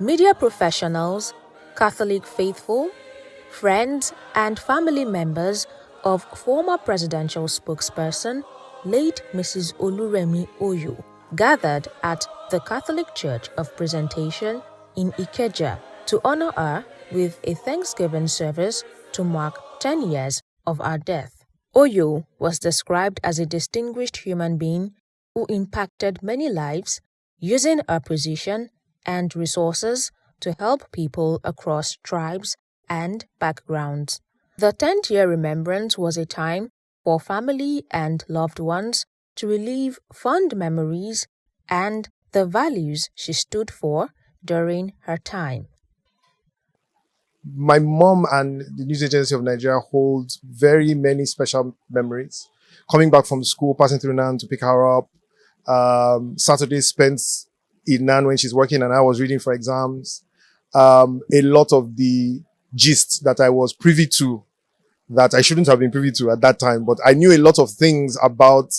Media professionals, Catholic faithful, friends, and family members of former presidential spokesperson, late Mrs Oluremi Oyo, gathered at the Catholic Church of Presentation in Ikeja to honor her with a Thanksgiving service to mark 10 years of her death. Oyo was described as a distinguished human being who impacted many lives, using her position and resources to help people across tribes and backgrounds. The 10th year remembrance was a time for family and loved ones to relive fond memories and the values she stood for during her time. My mom and the News Agency of Nigeria hold very many special memories. Coming back from school, passing through Nan to pick her up. Saturdays spent in Nan when she's working and I was reading for exams. A lot of the gist that I was privy to that I shouldn't have been privy to at that time, but I knew a lot of things about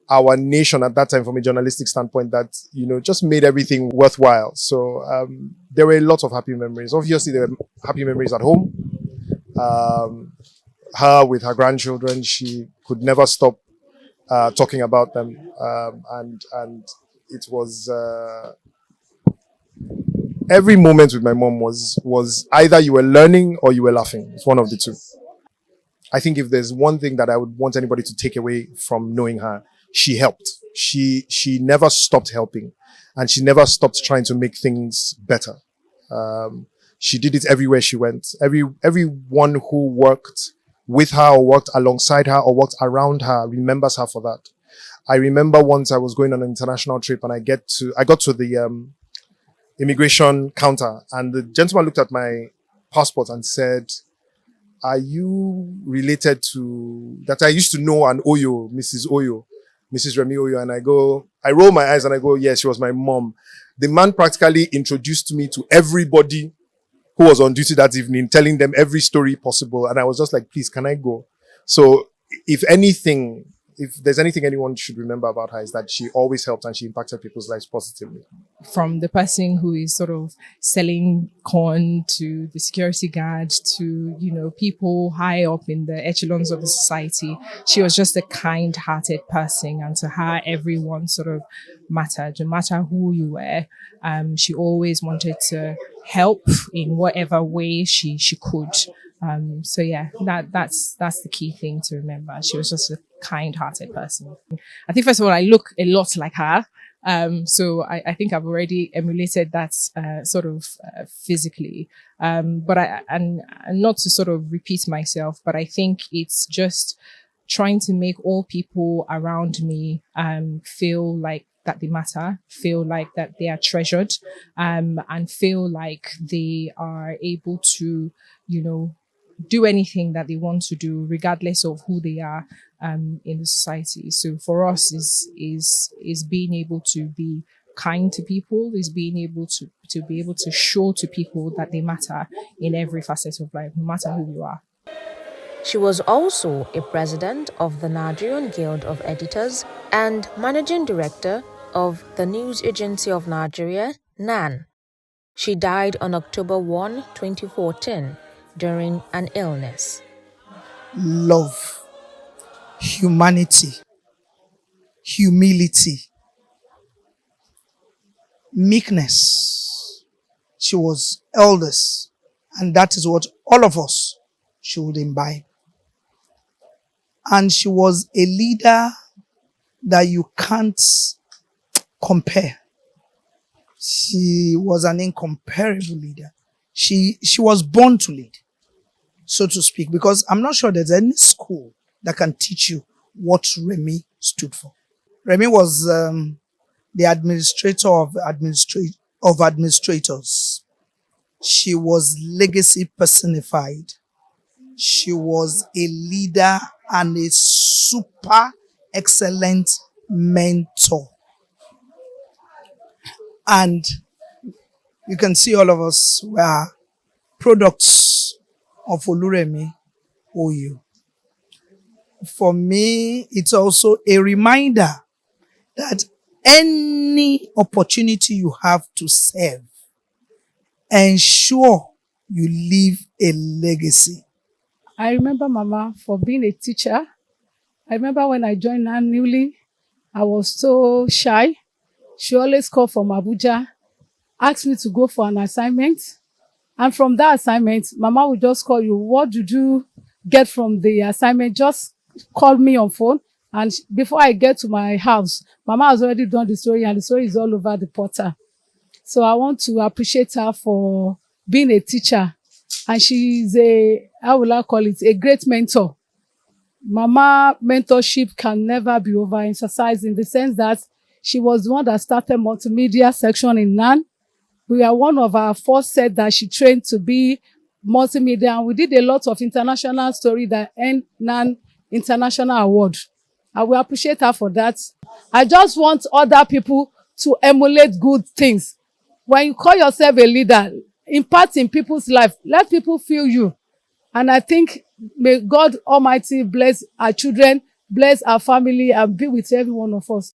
our nation at that time from a journalistic standpoint that, just made everything worthwhile. So there were a lot of happy memories. Obviously, there were happy memories at home. Her with her grandchildren, she could never stop talking about them. And it was every moment with my mom was either you were learning or you were laughing. It's one of the two. I think if there's one thing that I would want anybody to take away from knowing her, she helped. She never stopped helping, and she never stopped trying to make things better. She did it everywhere she went. Everyone who worked with her or worked alongside her or worked around her remembers her for that. I remember once I was going on an international trip and I got to the immigration counter and the gentleman looked at my passport and said, "Are you related to that? I used to know an Oyo, Mrs. Oyo, Mrs. Remi Oyo." And I roll my eyes and I go, "Yes, she was my mom." The man practically introduced me to everybody who was on duty that evening, telling them every story possible. And I was just like, "Please, can I go?" So if there's anything anyone should remember about her, is that she always helped and she impacted people's lives positively. From the person who is sort of selling corn to the security guard to, people high up in the echelons of the society, she was just a kind-hearted person. And to her, everyone sort of mattered, no matter who you were. She always wanted to help in whatever way she could. So yeah, that's the key thing to remember. She was just a kind-hearted person. I think first of all, I look a lot like her. So I think I've already emulated that physically. But and not to sort of repeat myself, but I think it's just trying to make all people around me feel like that they matter, feel like that they are treasured, and feel like they are able to, do anything that they want to do, regardless of who they are in the society. So for us is being able to be kind to people, is being able to be able to show to people that they matter in every facet of life, no matter who you are. She was also a president of the Nigerian Guild of Editors and managing director of the News Agency of Nigeria, NAN. She died on October 1, 2014, during an illness. Love, humanity, humility, meekness. She was elders, and that is what all of us should imbibe. And she was a leader that you can't compare. She was an incomparable leader. She was born to lead, so to speak, because I'm not sure there's any school that can teach you what Remi stood for. Remi was the administrator of administrators. She was legacy personified. She was a leader and a super excellent mentor. And you can see all of us were products of Oluremi Oyo. For me, it's also a reminder that any opportunity you have to serve, ensure you leave a legacy. I remember Mama for being a teacher. I remember when I joined her newly, I was so shy. She always called from Abuja, asked me to go for an assignment. And from that assignment, Mama would just call you. What did you get from the assignment? Just call me on phone. And before I get to my house, Mama has already done the story and the story is all over the portal. So I want to appreciate her for being a teacher. And she's how will I call it, a great mentor. Mama mentorship can never be overemphasized in the sense that she was the one that started multimedia section in NAN. We are one of our first set that she trained to be multimedia, and we did a lot of international story that earned NAN International Award. I will appreciate her for that. I just want other people to emulate good things. When you call yourself a leader, impact in people's life, let people feel you. And I think may God Almighty bless our children, bless our family, and be with every one of us.